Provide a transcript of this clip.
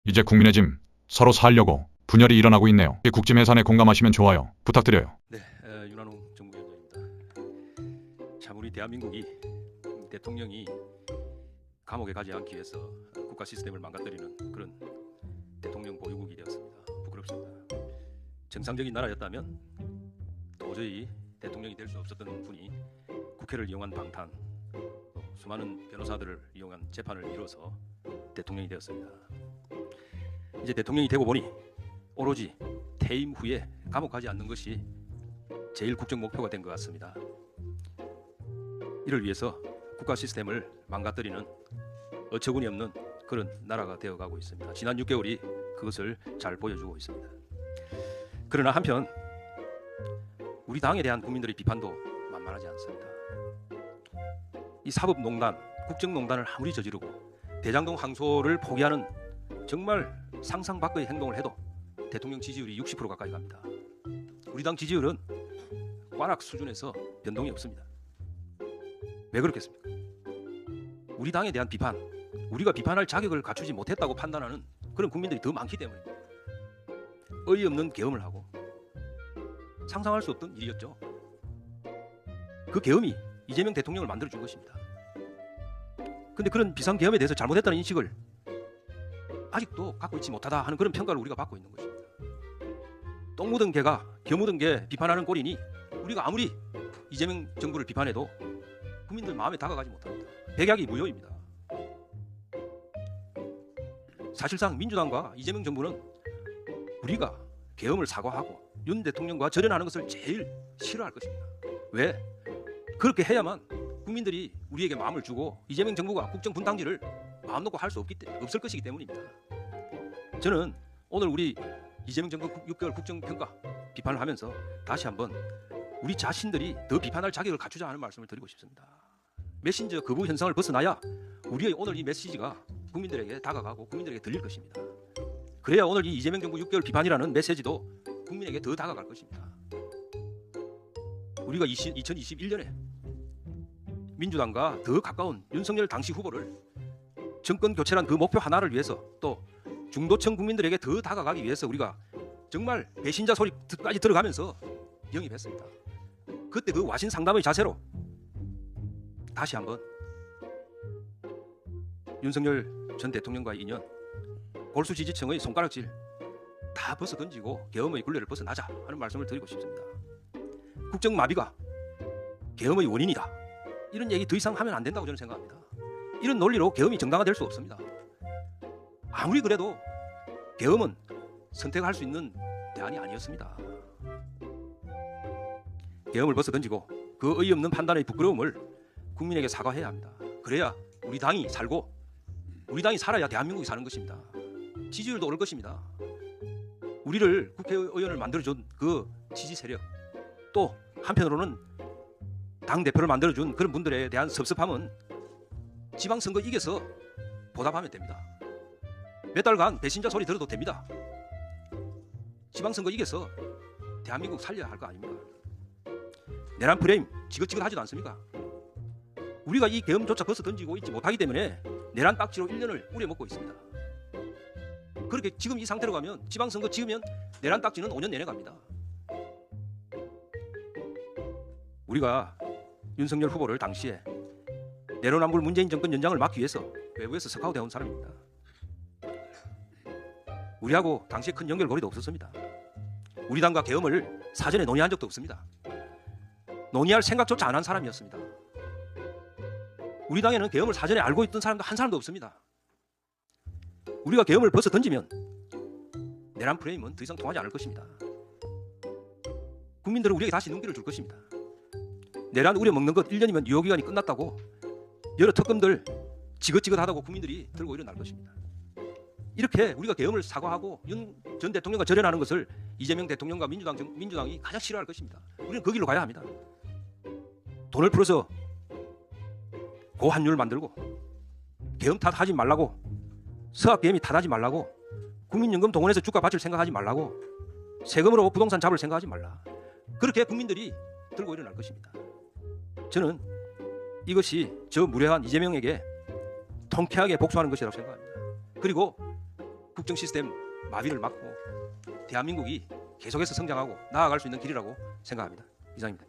이제 국민의 짐 서로 살려고 분열이 일어나고 있네요. 이 국짐 해산에 공감하시면 좋아요. 부탁드려요. 네, 윤한홍 정부위원장입니다. 참 우리 대한민국이 대통령이 감옥에 가지 않기 위해서 국가 시스템을 망가뜨리는 그런 대통령 보유국이 되었습니다. 부끄럽습니다. 정상적인 나라였다면 도저히 대통령이 될 수 없었던 분이 국회를 이용한 방탄, 또 수많은 변호사들을 이용한 재판을 이뤄서 대통령이 되었습니다. 이제 대통령이 되고 보니 오로지 퇴임 후에 감옥 가지 않는 것이 제일 국정 목표가 된 것 같습니다. 이를 위해서 국가 시스템을 망가뜨리는 어처구니 없는 그런 나라가 되어가고 있습니다. 지난 6개월이 그것을 잘 보여주고 있습니다. 그러나 한편 우리 당에 대한 국민들의 비판도 만만하지 않습니다. 이 사법농단, 국정농단을 아무리 저지르고 대장동 항소를 포기하는 정말 상상 밖의 행동을 해도 대통령 지지율이 60% 가까이 갑니다. 우리 당 지지율은 꽈락 수준에서 변동이 없습니다. 왜 그렇겠습니까? 우리 당에 대한 비판, 우리가 비판할 자격을 갖추지 못했다고 판단하는 그런 국민들이 더 많기 때문입니다. 어이없는 계엄을 하고 상상할 수 없던 일이었죠. 그 계엄이 이재명 대통령을 만들어준 것입니다. 그런데 그런 비상계엄에 대해서 잘못했다는 인식을 아직도 갖고 있지 못하다 하는 그런 평가를 우리가 받고 있는 것입니다. 똥 묻은 개가 겨 묻은 개 비판하는 꼴이니 우리가 아무리 이재명 정부를 비판해도 국민들 마음에 다가가지 못합니다. 백약이 무효입니다. 사실상 민주당과 이재명 정부는 우리가 계엄을 사과하고 윤 대통령과 절연하는 것을 제일 싫어할 것입니다. 왜? 그렇게 해야만 국민들이 우리에게 마음을 주고 이재명 정부가 국정 분탕질을 마음 놓고 할 수 없을 것이기 때문입니다. 저는 오늘 우리 이재명 정부 6개월 국정평가 비판을 하면서 다시 한번 우리 자신들이 더 비판할 자격을 갖추자 하는 말씀을 드리고 싶습니다. 메신저 거부 현상을 벗어나야 우리의 오늘 이 메시지가 국민들에게 다가가고 국민들에게 들릴 것입니다. 그래야 오늘 이 이재명 정부 6개월 비판이라는 메시지도 국민에게 더 다가갈 것입니다. 우리가 2021년에 민주당과 더 가까운 윤석열 당시 후보를 정권 교체란 그 목표 하나를 위해서 또 중도층 국민들에게 더 다가가기 위해서 우리가 정말 배신자 소리까지 들어가면서 영입했습니다. 그때 그 와신 상담의 자세로 다시 한번 윤석열 전 대통령과의 인연, 골수 지지층의 손가락질 다 벗어 던지고 계엄의 굴레를 벗어나자 하는 말씀을 드리고 싶습니다. 국정마비가 계엄의 원인이다. 이런 얘기 더 이상 하면 안 된다고 저는 생각합니다. 이런 논리로 계엄이 정당화될 수 없습니다. 아무리 그래도 계엄은 선택할 수 있는 대안이 아니었습니다. 계엄을 벗어 던지고 그 어이없는 판단의 부끄러움을 국민에게 사과해야 합니다. 그래야 우리 당이 살고 우리 당이 살아야 대한민국이 사는 것입니다. 지지율도 오를 것입니다. 우리를 국회의원을 만들어준 그 지지 세력, 또 한편으로는 당대표를 만들어준 그런 분들에 대한 섭섭함은 지방선거 이겨서 보답하면 됩니다. 몇 달간 배신자 소리 들어도 됩니다. 지방선거 이겨서 대한민국 살려야 할 거 아닙니까? 내란 프레임 지긋지긋하지도 않습니까? 우리가 이 계엄조차 벗어 던지고 있지 못하기 때문에 내란 딱지로 1년을 우려먹고 있습니다. 그렇게 지금 이 상태로 가면 지방선거 지으면 내란 딱지는 5년 내내 갑니다. 우리가 윤석열 후보를 당시에 내로남불 문재인 정권 연장을 막기 위해서 외부에서 스카우트해온 사람입니다. 우리하고 당시에 큰 연결고리도 없었습니다. 우리 당과 계엄을 사전에 논의한 적도 없습니다. 논의할 생각조차 안 한 사람이었습니다. 우리 당에는 계엄을 사전에 알고 있던 사람도 한 사람도 없습니다. 우리가 계엄을 벗어 던지면 내란 프레임은 더 이상 통하지 않을 것입니다. 국민들은 우리에게 다시 눈길을 줄 것입니다. 내란 우려먹는 것 1년이면 유효기간이 끝났다고 여러 특검들 지긋지긋하다고 국민들이 들고 일어날 것입니다. 이렇게 우리가 계엄을 사과하고 윤 전 대통령과 절연하는 것을 이재명 대통령과 민주당이 가장 싫어할 것입니다. 우리는 그 길로 가야 합니다. 돈을 풀어서 고환율 만들고 계엄 탓하지 말라고, 서학계엄이 탓하지 말라고, 국민연금 동원해서 주가 받칠 생각하지 말라고, 세금으로 부동산 잡을 생각하지 말라. 그렇게 국민들이 들고 일어날 것입니다. 저는 이것이 저 무례한 이재명에게 통쾌하게 복수하는 것이라고 생각합니다. 그리고 국정 시스템 마비를 막고 대한민국이 계속해서 성장하고 나아갈 수 있는 길이라고 생각합니다. 이상입니다.